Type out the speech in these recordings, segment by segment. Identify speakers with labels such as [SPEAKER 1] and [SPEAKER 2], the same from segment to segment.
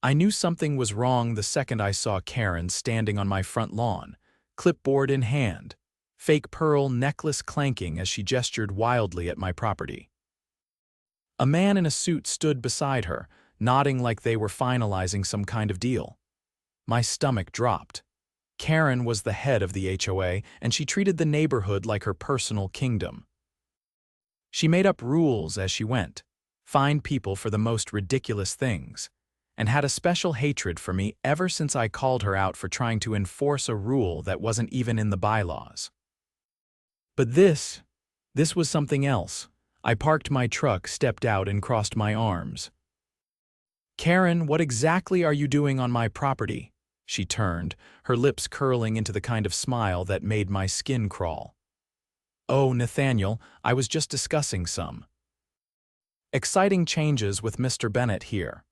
[SPEAKER 1] I knew something was wrong the second I saw Karren standing on my front lawn, clipboard in hand, fake pearl necklace clanking as she gestured wildly at my property. A man in a suit stood beside her, nodding like they were finalizing some kind of deal. My stomach dropped. Karren was the head of the HOA, and she treated the neighborhood like her personal kingdom. She made up rules as she went, fined people for the most ridiculous things, and had a special hatred for me ever since I called her out for trying to enforce a rule that wasn't even in the bylaws. But this was something else. I parked my truck, stepped out, and crossed my arms. "Karren, what exactly are you doing on my property?" She turned, her lips curling into the kind of smile that made my skin crawl. "Oh, Nathaniel, I was just discussing some exciting changes with Mr. Bennett here."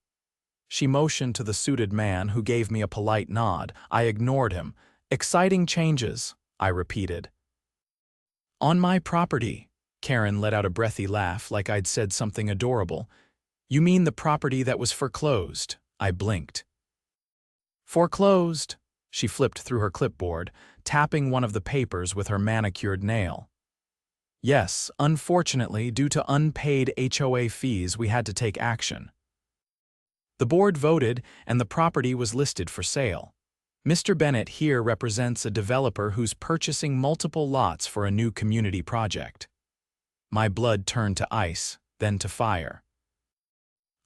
[SPEAKER 1] She motioned to the suited man, who gave me a polite nod. I ignored him. "Exciting changes," I repeated. "On my property." Karren let out a breathy laugh like I'd said something adorable. "You mean the property that was foreclosed?" I blinked. "Foreclosed." She flipped through her clipboard, tapping one of the papers with her manicured nail. "Yes, unfortunately, due to unpaid HOA fees, we had to take action. The board voted, and the property was listed for sale. Mr. Bennett here represents a developer who's purchasing multiple lots for a new community project." My blood turned to ice, then to fire.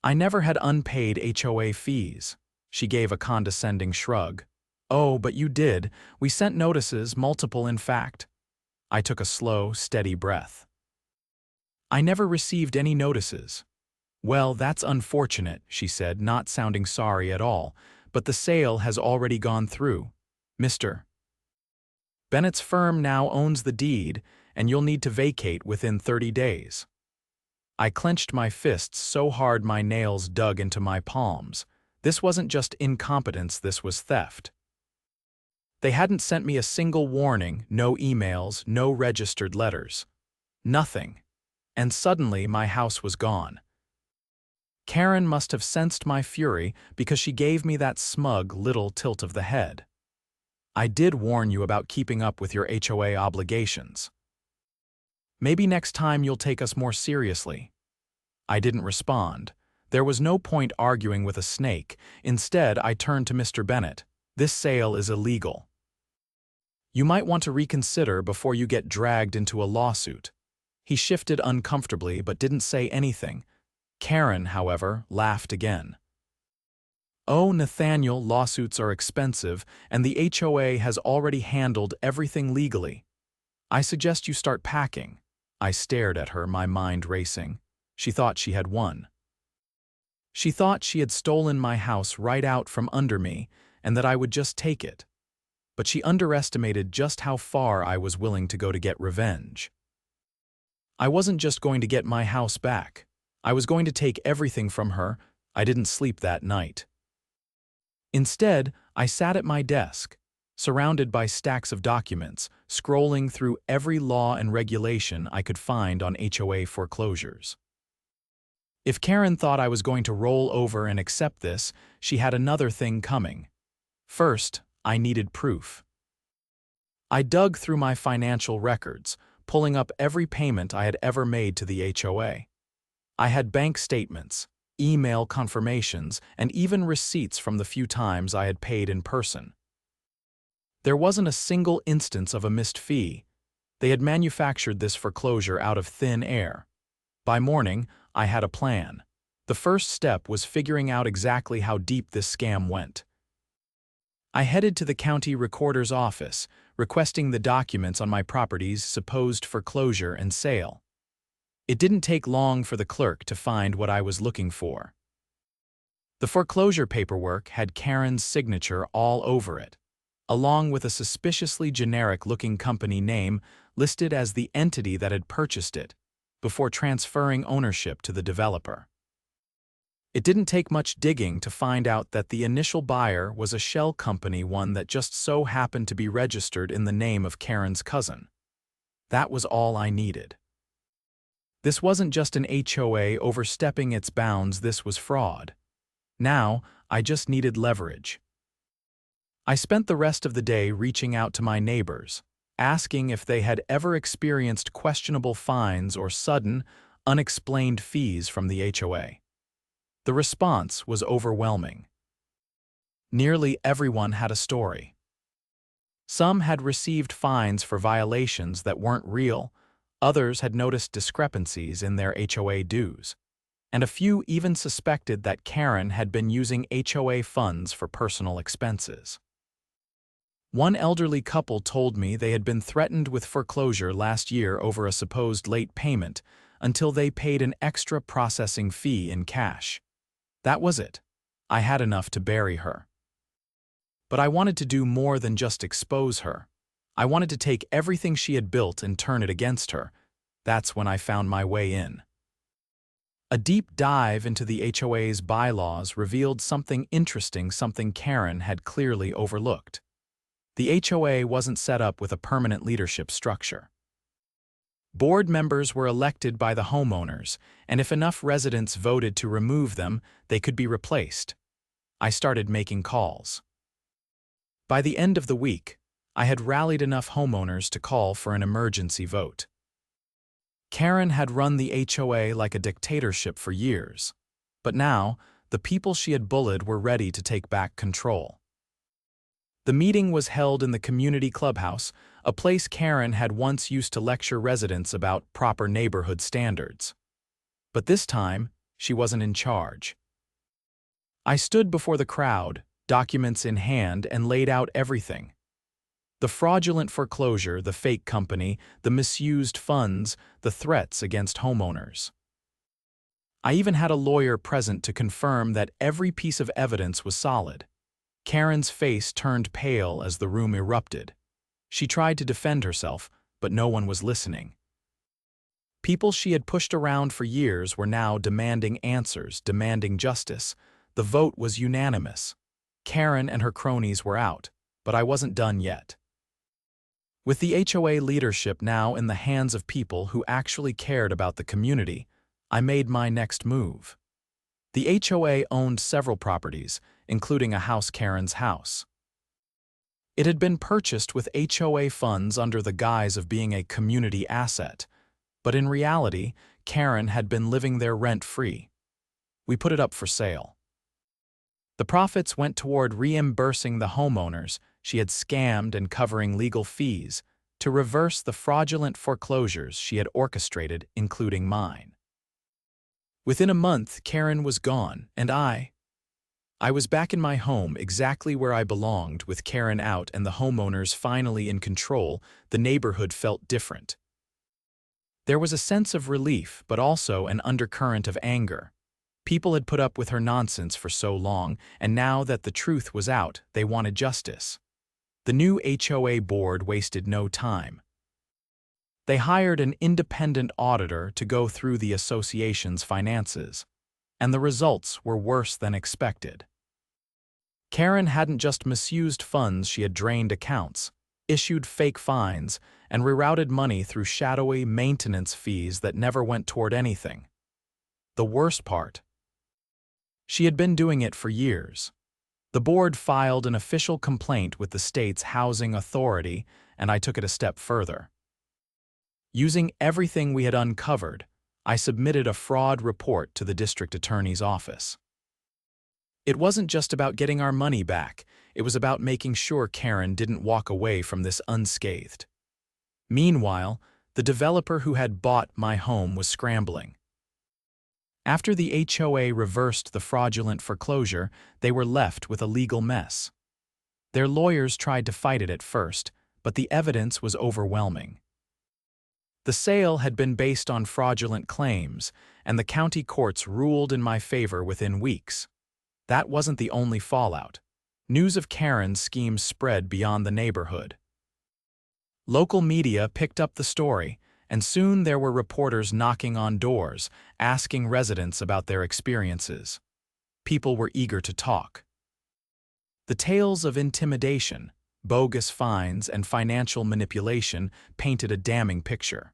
[SPEAKER 1] "I never had unpaid HOA fees." She gave a condescending shrug. "Oh, but you did. We sent notices, multiple in fact." I took a slow, steady breath. "I never received any notices." "Well, that's unfortunate," she said, not sounding sorry at all, "but the sale has already gone through. Mr. Bennett's firm now owns the deed, and you'll need to vacate within 30 days. I clenched my fists so hard my nails dug into my palms. This wasn't just incompetence, this was theft. They hadn't sent me a single warning, no emails, no registered letters. Nothing. And suddenly my house was gone. Karren must have sensed my fury because she gave me that smug little tilt of the head. "I did warn you about keeping up with your HOA obligations. Maybe next time you'll take us more seriously." I didn't respond. There was no point arguing with a snake. Instead, I turned to Mr. Bennett. "This sale is illegal. You might want to reconsider before you get dragged into a lawsuit." He shifted uncomfortably but didn't say anything. Karren, however, laughed again. "Oh, Nathaniel, lawsuits are expensive, and the HOA has already handled everything legally. I suggest you start packing." I stared at her, my mind racing. She thought she had won. She thought she had stolen my house right out from under me, and that I would just take it. But she underestimated just how far I was willing to go to get revenge. I wasn't just going to get my house back. I was going to take everything from her. I didn't sleep that night. Instead, I sat at my desk, surrounded by stacks of documents, scrolling through every law and regulation I could find on HOA foreclosures. If Karren thought I was going to roll over and accept this, she had another thing coming. First, I needed proof. I dug through my financial records, pulling up every payment I had ever made to the HOA. I had bank statements, email confirmations, and even receipts from the few times I had paid in person. There wasn't a single instance of a missed fee. They had manufactured this foreclosure out of thin air. By morning, I had a plan. The first step was figuring out exactly how deep this scam went. I headed to the county recorder's office, requesting the documents on my property's supposed foreclosure and sale. It didn't take long for the clerk to find what I was looking for. The foreclosure paperwork had Karren's signature all over it, along with a suspiciously generic-looking company name listed as the entity that had purchased it, before transferring ownership to the developer. It didn't take much digging to find out that the initial buyer was a shell company, one that just so happened to be registered in the name of Karren's cousin. That was all I needed. This wasn't just an HOA overstepping its bounds, this was fraud. Now, I just needed leverage. I spent the rest of the day reaching out to my neighbors, asking if they had ever experienced questionable fines or sudden, unexplained fees from the HOA. The response was overwhelming. Nearly everyone had a story. Some had received fines for violations that weren't real, others had noticed discrepancies in their HOA dues, and a few even suspected that Karren had been using HOA funds for personal expenses. One elderly couple told me they had been threatened with foreclosure last year over a supposed late payment until they paid an extra processing fee in cash. That was it. I had enough to bury her. But I wanted to do more than just expose her. I wanted to take everything she had built and turn it against her. That's when I found my way in. A deep dive into the HOA's bylaws revealed something interesting, something Karren had clearly overlooked. The HOA wasn't set up with a permanent leadership structure. Board members were elected by the homeowners, and if enough residents voted to remove them, they could be replaced. I started making calls. By the end of the week, I had rallied enough homeowners to call for an emergency vote. Karren had run the HOA like a dictatorship for years, but now, the people she had bullied were ready to take back control. The meeting was held in the community clubhouse, a place Karren had once used to lecture residents about proper neighborhood standards. But this time, she wasn't in charge. I stood before the crowd, documents in hand, and laid out everything. The fraudulent foreclosure, the fake company, the misused funds, the threats against homeowners. I even had a lawyer present to confirm that every piece of evidence was solid. Karren's face turned pale as the room erupted. She tried to defend herself, but no one was listening. People she had pushed around for years were now demanding answers, demanding justice. The vote was unanimous. Karren and her cronies were out, but I wasn't done yet. With the HOA leadership now in the hands of people who actually cared about the community, I made my next move. The HOA owned several properties, including a house, Karren's house. It had been purchased with HOA funds under the guise of being a community asset, but in reality, Karren had been living there rent-free. We put it up for sale. The profits went toward reimbursing the homeowners she had scammed and covering legal fees to reverse the fraudulent foreclosures she had orchestrated, including mine. Within a month, Karren was gone, and I was back in my home, exactly where I belonged. With Karren out and the homeowners finally in control, the neighborhood felt different. There was a sense of relief, but also an undercurrent of anger. People had put up with her nonsense for so long, and now that the truth was out, they wanted justice. The new HOA board wasted no time. They hired an independent auditor to go through the association's finances, and the results were worse than expected. Karren hadn't just misused funds, she had drained accounts, issued fake fines, and rerouted money through shadowy maintenance fees that never went toward anything. The worst part: she had been doing it for years. The board filed an official complaint with the state's housing authority, and I took it a step further. Using everything we had uncovered, I submitted a fraud report to the district attorney's office. It wasn't just about getting our money back, it was about making sure Karren didn't walk away from this unscathed. Meanwhile, the developer who had bought my home was scrambling. After the HOA reversed the fraudulent foreclosure, they were left with a legal mess. Their lawyers tried to fight it at first, but the evidence was overwhelming. The sale had been based on fraudulent claims, and the county courts ruled in my favor within weeks. That wasn't the only fallout. News of Karren's scheme spread beyond the neighborhood. Local media picked up the story, and soon there were reporters knocking on doors, asking residents about their experiences. People were eager to talk. The tales of intimidation, bogus fines, and financial manipulation painted a damning picture.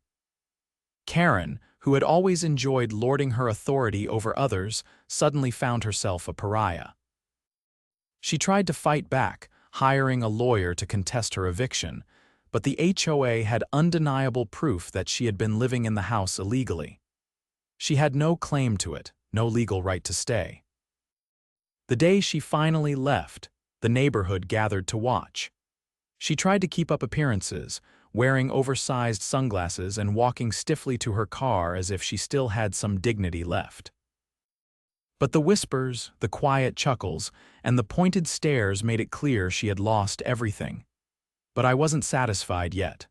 [SPEAKER 1] Karren, who had always enjoyed lording her authority over others, suddenly found herself a pariah. She tried to fight back, hiring a lawyer to contest her eviction, but the HOA had undeniable proof that she had been living in the house illegally. She had no claim to it, no legal right to stay. The day she finally left, the neighborhood gathered to watch. She tried to keep up appearances, wearing oversized sunglasses and walking stiffly to her car as if she still had some dignity left. But the whispers, the quiet chuckles, and the pointed stares made it clear she had lost everything. But I wasn't satisfied yet.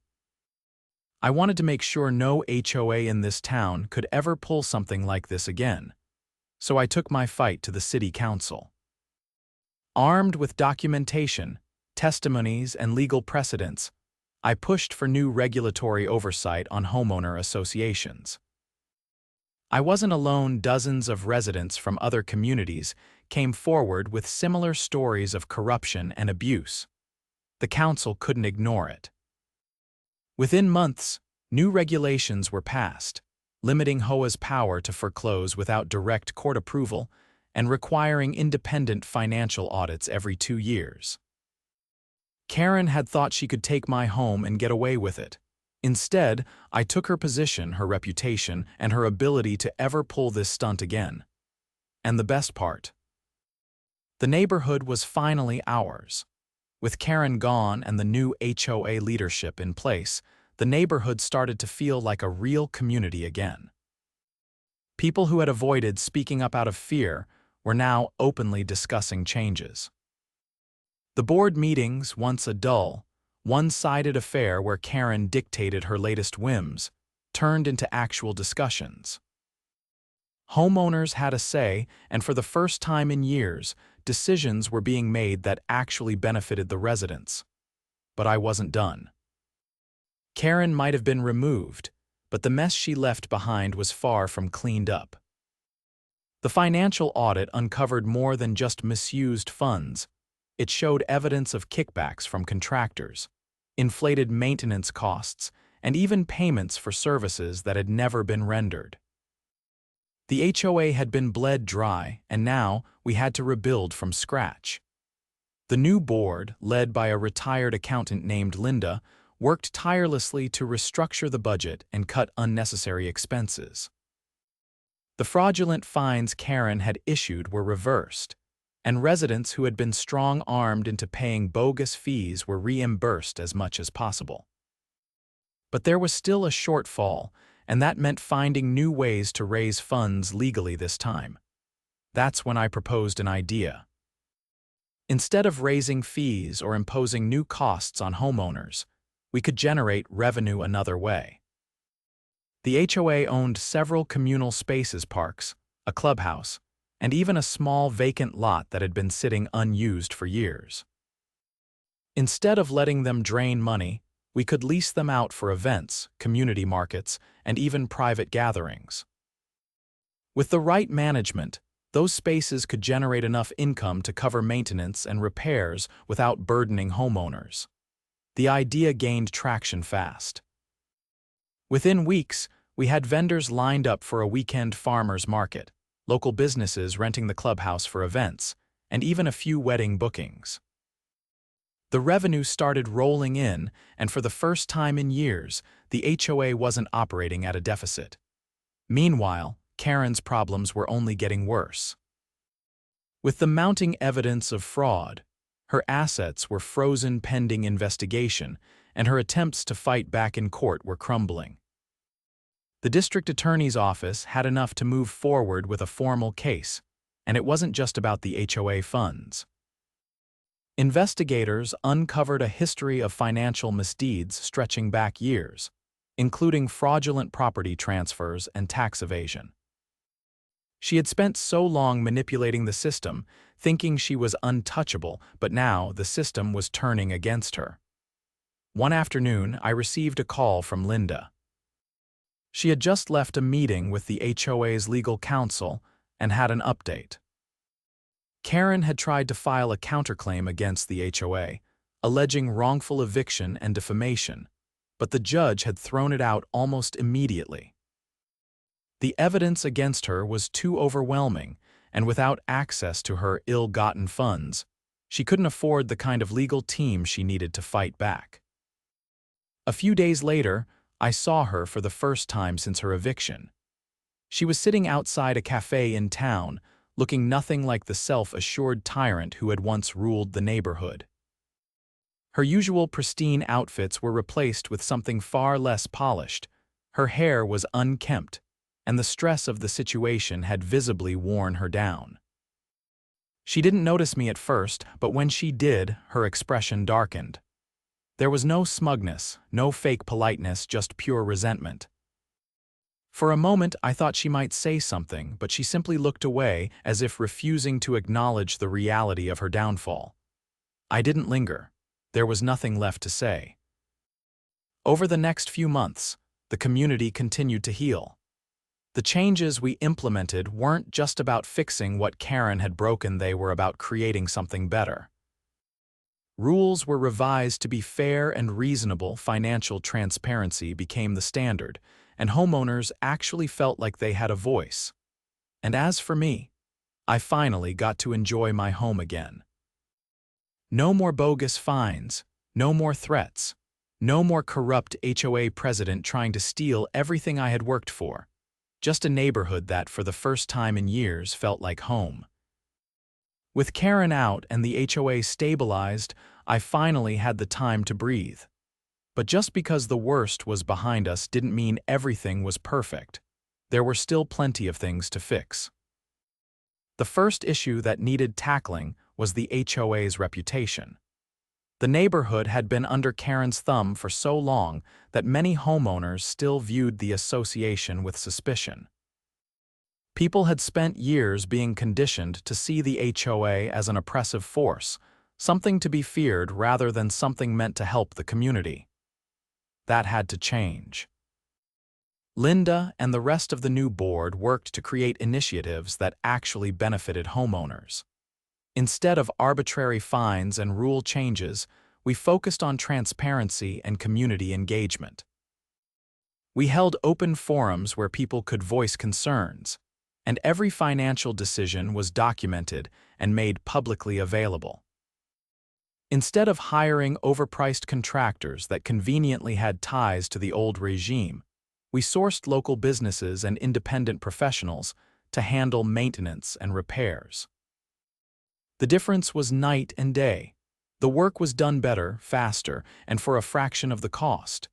[SPEAKER 1] I wanted to make sure no HOA in this town could ever pull something like this again. So I took my fight to the city council. Armed with documentation, testimonies, and legal precedents, I pushed for new regulatory oversight on homeowner associations. I wasn't alone. Dozens of residents from other communities came forward with similar stories of corruption and abuse. The council couldn't ignore it. Within months, new regulations were passed, limiting HOA's power to foreclose without direct court approval and requiring independent financial audits every 2 years. Karren had thought she could take my home and get away with it. Instead, I took her position, her reputation, and her ability to ever pull this stunt again. And the best part: the neighborhood was finally ours. With Karren gone and the new HOA leadership in place, the neighborhood started to feel like a real community again. People who had avoided speaking up out of fear were now openly discussing changes. The board meetings, once a dull, one-sided affair where Karren dictated her latest whims, turned into actual discussions. Homeowners had a say, and for the first time in years, decisions were being made that actually benefited the residents. But I wasn't done. Karren might have been removed, but the mess she left behind was far from cleaned up. The financial audit uncovered more than just misused funds. It showed evidence of kickbacks from contractors, inflated maintenance costs, and even payments for services that had never been rendered. The HOA had been bled dry, and now we had to rebuild from scratch. The new board, led by a retired accountant named Linda, worked tirelessly to restructure the budget and cut unnecessary expenses. The fraudulent fines Karren had issued were reversed, and residents who had been strong-armed into paying bogus fees were reimbursed as much as possible. But there was still a shortfall, and that meant finding new ways to raise funds legally this time. That's when I proposed an idea. Instead of raising fees or imposing new costs on homeowners, we could generate revenue another way. The HOA owned several communal spaces, parks, a clubhouse, and even a small vacant lot that had been sitting unused for years. Instead of letting them drain money, we could lease them out for events, community markets, and even private gatherings. With the right management, those spaces could generate enough income to cover maintenance and repairs without burdening homeowners. The idea gained traction fast. Within weeks, we had vendors lined up for a weekend farmers market, local businesses renting the clubhouse for events, and even a few wedding bookings. The revenue started rolling in, and for the first time in years, the HOA wasn't operating at a deficit. Meanwhile, Karren's problems were only getting worse. With the mounting evidence of fraud, her assets were frozen pending investigation, and her attempts to fight back in court were crumbling. The district attorney's office had enough to move forward with a formal case, and it wasn't just about the HOA funds. Investigators uncovered a history of financial misdeeds stretching back years, including fraudulent property transfers and tax evasion. She had spent so long manipulating the system, thinking she was untouchable, but now the system was turning against her. One afternoon, I received a call from Linda. She had just left a meeting with the HOA's legal counsel and had an update. Karren had tried to file a counterclaim against the HOA, alleging wrongful eviction and defamation, but the judge had thrown it out almost immediately. The evidence against her was too overwhelming, and without access to her ill-gotten funds, She couldn't afford the kind of legal team she needed to fight back. A few days later, I saw her for the first time since her eviction. She was sitting outside a cafe in town, looking nothing like the self-assured tyrant who had once ruled the neighborhood. Her usual pristine outfits were replaced with something far less polished. Her hair was unkempt, and the stress of the situation had visibly worn her down. She didn't notice me at first, but when she did, her expression darkened. There was no smugness, no fake politeness, just pure resentment. For a moment, I thought she might say something, but she simply looked away, as if refusing to acknowledge the reality of her downfall. I didn't linger. There was nothing left to say. Over the next few months, the community continued to heal. The changes we implemented weren't just about fixing what Karren had broken, they were about creating something better. Rules were revised to be fair and reasonable, financial transparency became the standard, and homeowners actually felt like they had a voice. And as for me, I finally got to enjoy my home again. No more bogus fines, no more threats, no more corrupt HOA president trying to steal everything I had worked for. Just a neighborhood that, for the first time in years, felt like home. With Karren out and the HOA stabilized, I finally had the time to breathe. But just because the worst was behind us didn't mean everything was perfect. There were still plenty of things to fix. The first issue that needed tackling was the HOA's reputation. The neighborhood had been under Karren's thumb for so long that many homeowners still viewed the association with suspicion. People had spent years being conditioned to see the HOA as an oppressive force, something to be feared rather than something meant to help the community. That had to change. Linda and the rest of the new board worked to create initiatives that actually benefited homeowners. Instead of arbitrary fines and rule changes, we focused on transparency and community engagement. We held open forums where people could voice concerns, and every financial decision was documented and made publicly available. Instead of hiring overpriced contractors that conveniently had ties to the old regime, we sourced local businesses and independent professionals to handle maintenance and repairs. The difference was night and day. The work was done better, faster, and for a fraction of the cost.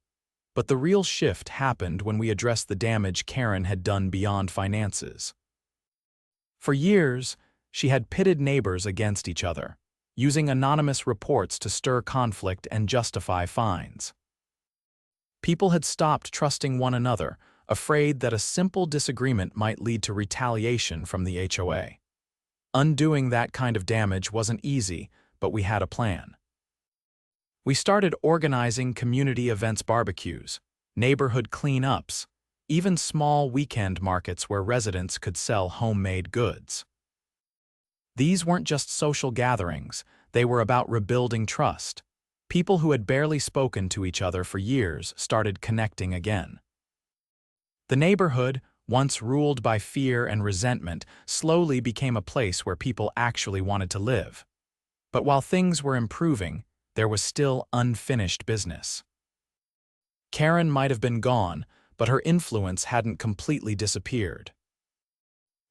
[SPEAKER 1] But the real shift happened when we addressed the damage Karren had done beyond finances. For years, she had pitted neighbors against each other, using anonymous reports to stir conflict and justify fines. People had stopped trusting one another, afraid that a simple disagreement might lead to retaliation from the HOA. Undoing that kind of damage wasn't easy, but we had a plan. We started organizing community events, barbecues, neighborhood cleanups, even small weekend markets where residents could sell homemade goods. These weren't just social gatherings, they were about rebuilding trust. People who had barely spoken to each other for years started connecting again. The neighborhood, once ruled by fear and resentment, slowly became a place where people actually wanted to live. But while things were improving, there was still unfinished business. Karren might have been gone, but her influence hadn't completely disappeared.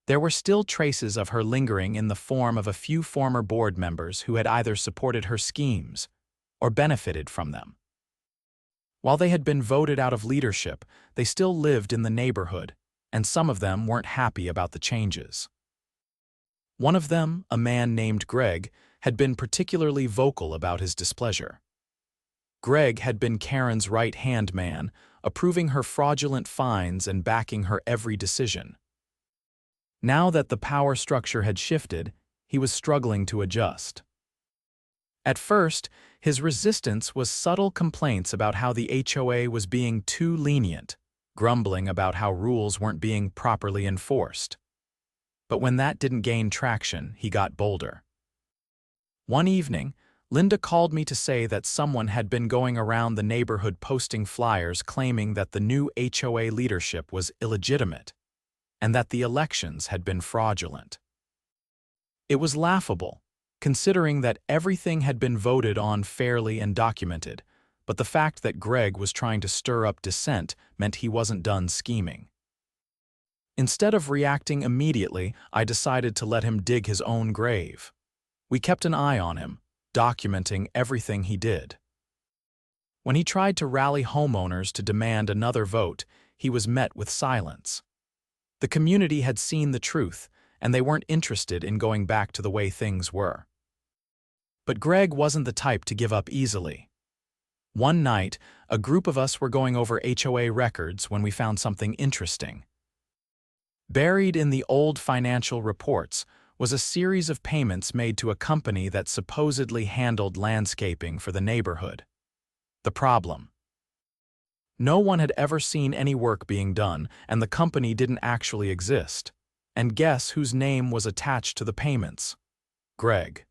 [SPEAKER 1] There were still traces of her lingering in the form of a few former board members who had either supported her schemes or benefited from them. While they had been voted out of leadership, they still lived in the neighborhood, and some of them weren't happy about the changes. One of them, a man named Greg, had been particularly vocal about his displeasure. Greg had been Karren's right-hand man, approving her fraudulent fines and backing her every decision. Now that the power structure had shifted, he was struggling to adjust. At first, his resistance was subtle complaints about how the HOA was being too lenient, grumbling about how rules weren't being properly enforced. But when that didn't gain traction, he got bolder. One evening, Linda called me to say that someone had been going around the neighborhood posting flyers claiming that the new HOA leadership was illegitimate and that the elections had been fraudulent. It was laughable, considering that everything had been voted on fairly and documented, but the fact that Greg was trying to stir up dissent meant he wasn't done scheming. Instead of reacting immediately, I decided to let him dig his own grave. We kept an eye on him, documenting everything he did. When he tried to rally homeowners to demand another vote, he was met with silence. The community had seen the truth, and they weren't interested in going back to the way things were. But Greg wasn't the type to give up easily. One night, a group of us were going over HOA records when we found something interesting. Buried in the old financial reports was a series of payments made to a company that supposedly handled landscaping for the neighborhood. The problem: no one had ever seen any work being done, and the company didn't actually exist. And guess whose name was attached to the payments? Greg.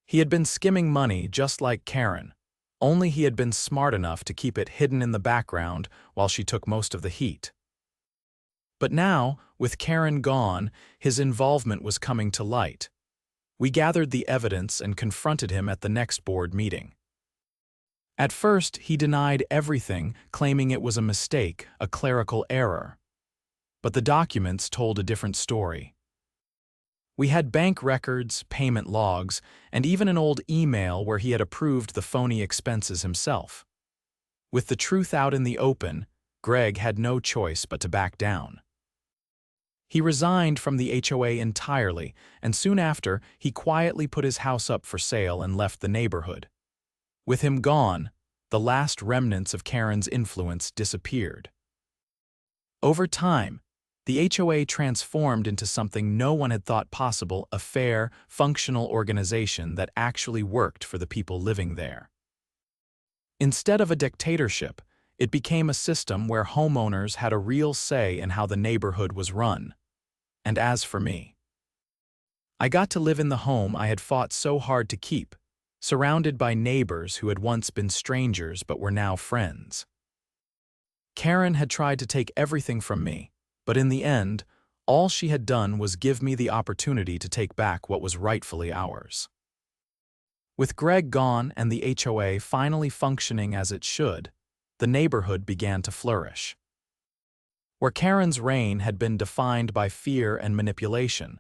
[SPEAKER 1] He had been skimming money just like Karren, only he had been smart enough to keep it hidden in the background while she took most of the heat. But now, with Karren gone, his involvement was coming to light. We gathered the evidence and confronted him at the next board meeting. At first, he denied everything, claiming it was a mistake, a clerical error. But the documents told a different story. We had bank records, payment logs, and even an old email where he had approved the phony expenses himself. With the truth out in the open, Greg had no choice but to back down. He resigned from the HOA entirely, and soon after, he quietly put his house up for sale and left the neighborhood. With him gone, the last remnants of Karren's influence disappeared. Over time, the HOA transformed into something no one had thought possible: a fair, functional organization that actually worked for the people living there. Instead of a dictatorship, it became a system where homeowners had a real say in how the neighborhood was run. And as for me, I got to live in the home I had fought so hard to keep, surrounded by neighbors who had once been strangers but were now friends. Karren had tried to take everything from me, but in the end, all she had done was give me the opportunity to take back what was rightfully ours. With Greg gone and the HOA finally functioning as it should, the neighborhood began to flourish. Where Karren's reign had been defined by fear and manipulation,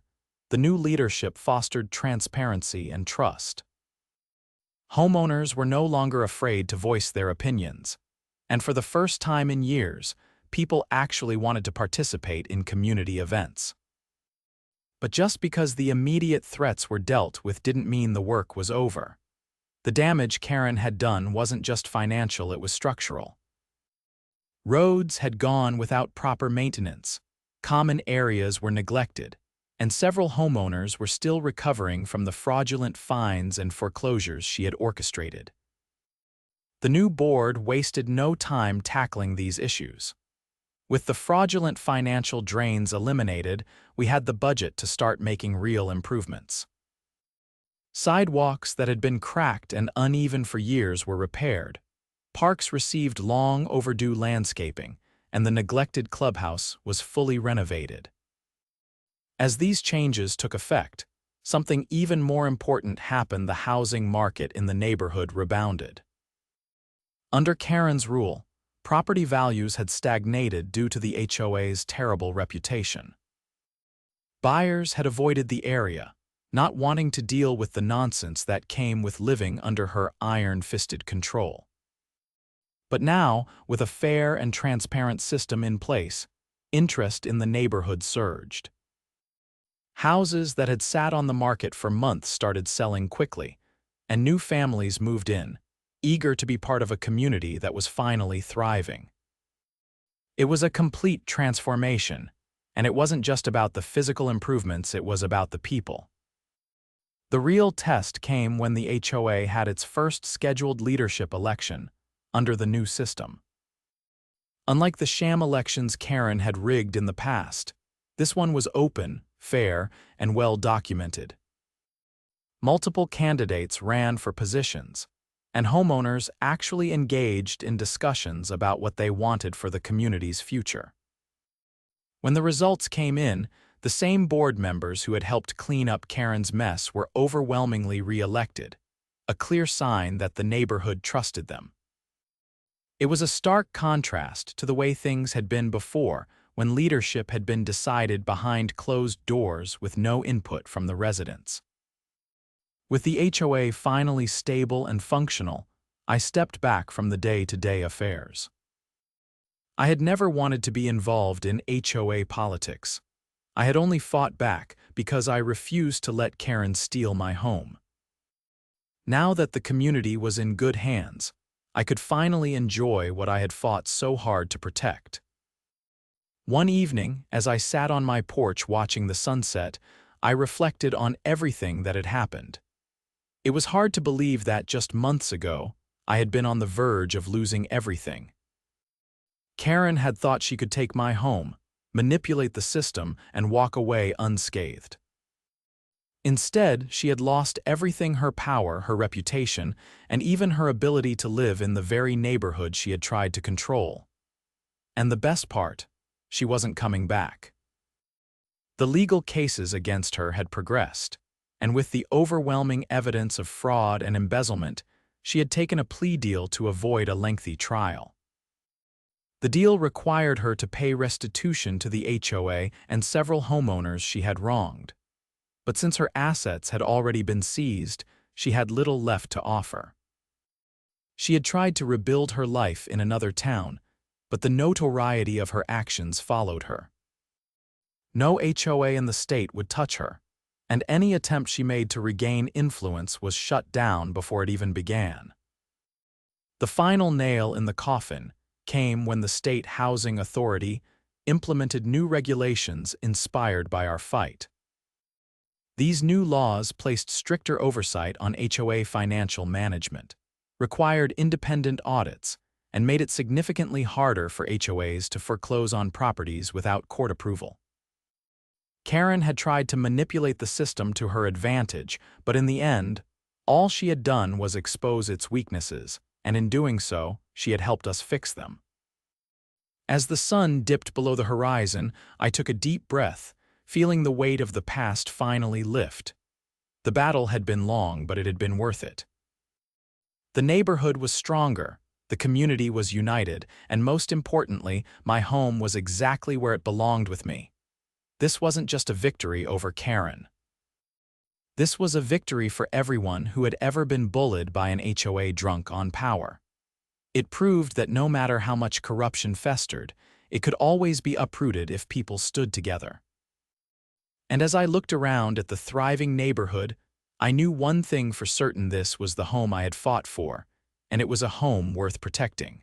[SPEAKER 1] the new leadership fostered transparency and trust. Homeowners were no longer afraid to voice their opinions, and for the first time in years, people actually wanted to participate in community events. But just because the immediate threats were dealt with didn't mean the work was over. The damage Karren had done wasn't just financial, it was structural. Roads had gone without proper maintenance, common areas were neglected, and several homeowners were still recovering from the fraudulent fines and foreclosures she had orchestrated. The new board wasted no time tackling these issues. With the fraudulent financial drains eliminated, we had the budget to start making real improvements. Sidewalks that had been cracked and uneven for years were repaired. Parks received long overdue landscaping, and the neglected clubhouse was fully renovated. As these changes took effect, something even more important happened: the housing market in the neighborhood rebounded. Under Karren's rule, property values had stagnated due to the HOA's terrible reputation. Buyers had avoided the area, not wanting to deal with the nonsense that came with living under her iron-fisted control. But now, with a fair and transparent system in place, interest in the neighborhood surged. Houses that had sat on the market for months started selling quickly, and new families moved in, eager to be part of a community that was finally thriving. It was a complete transformation, and it wasn't just about the physical improvements, it was about the people. The real test came when the HOA had its first scheduled leadership election under the new system. Unlike the sham elections Karren had rigged in the past, this one was open, fair, and well documented. Multiple candidates ran for positions, and homeowners actually engaged in discussions about what they wanted for the community's future. When the results came in, The same board members who had helped clean up Karren's mess were overwhelmingly re-elected, a clear sign that the neighborhood trusted them. It was a stark contrast to the way things had been before, when leadership had been decided behind closed doors with no input from the residents. With the HOA finally stable and functional, I stepped back from the day-to-day affairs. I had never wanted to be involved in HOA politics. I had only fought back because I refused to let Karren steal my home. Now that the community was in good hands, I could finally enjoy what I had fought so hard to protect. One evening, as I sat on my porch watching the sunset, I reflected on everything that had happened. It was hard to believe that just months ago, I had been on the verge of losing everything. Karren had thought she could take my home, manipulate the system, and walk away unscathed. Instead, she had lost everything: her power, her reputation, and even her ability to live in the very neighborhood she had tried to control. And the best part, she wasn't coming back. The legal cases against her had progressed, and with the overwhelming evidence of fraud and embezzlement, she had taken a plea deal to avoid a lengthy trial. The deal required her to pay restitution to the HOA and several homeowners she had wronged. But since her assets had already been seized, she had little left to offer. She had tried to rebuild her life in another town, but the notoriety of her actions followed her. No HOA in the state would touch her, and any attempt she made to regain influence was shut down before it even began. The final nail in the coffin came when the State Housing Authority implemented new regulations inspired by our fight. These new laws placed stricter oversight on HOA financial management, required independent audits, and made it significantly harder for HOAs to foreclose on properties without court approval. Karren had tried to manipulate the system to her advantage, but in the end, all she had done was expose its weaknesses, and in doing so, she had helped us fix them. As the sun dipped below the horizon, I took a deep breath, feeling the weight of the past finally lift. The battle had been long, but it had been worth it. The neighborhood was stronger, the community was united, and most importantly, my home was exactly where it belonged with me. This wasn't just a victory over Karren. This was a victory for everyone who had ever been bullied by an HOA drunk on power. It proved that no matter how much corruption festered, it could always be uprooted if people stood together. And as I looked around at the thriving neighborhood, I knew one thing for certain: this was the home I had fought for, and it was a home worth protecting.